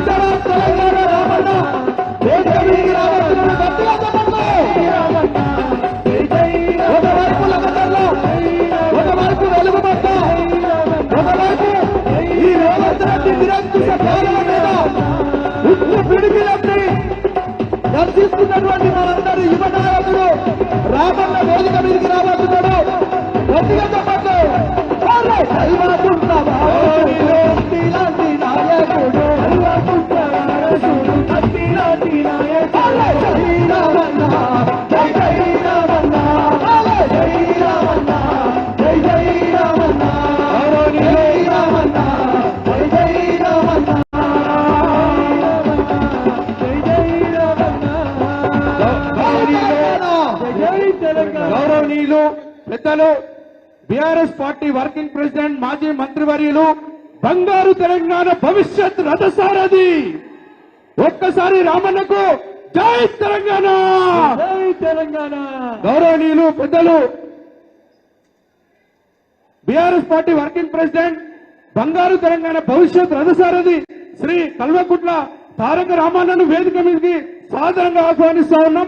తెలంగాణ రామన్న వేదిక మీదకి రావాల్సిన గట్టిగా ఒకవైపు లగదర్లో, ఒకవైపు వెలుగుబట్ట, ఒకవైపు ఈ రేవంత్ రెడ్డి నిరంకుశ పాలన మీద ఉప్పు పిడికిలన్నీ దర్శిస్తున్నటువంటి మనందరి యువ నాయకుడు రామన్న వేదిక మీదకి రాబోతున్నాడు. గట్టిగా చెప్పండి. గౌరవనీయులు పెద్దలు బీఆర్ఎస్ పార్టీ వర్కింగ్ ప్రెసిడెంట్ మాజీ మంత్రివర్యులు బంగారు తెలంగాణ భవిష్యత్ రథసారథి ఒక్కసారి రామన్నకు జై తెలంగాణ, జై తెలంగాణ. గౌరవనీయులు పెద్దలు బీఆర్ఎస్ పార్టీ వర్కింగ్ ప్రెసిడెంట్ బంగారు తెలంగాణ భవిష్యత్ రథసారథి శ్రీ కల్వకుంట్ల తారక రామన్నను వేదిక మీదకి సాదరంగా ఆహ్వానిస్తా ఉన్నాం.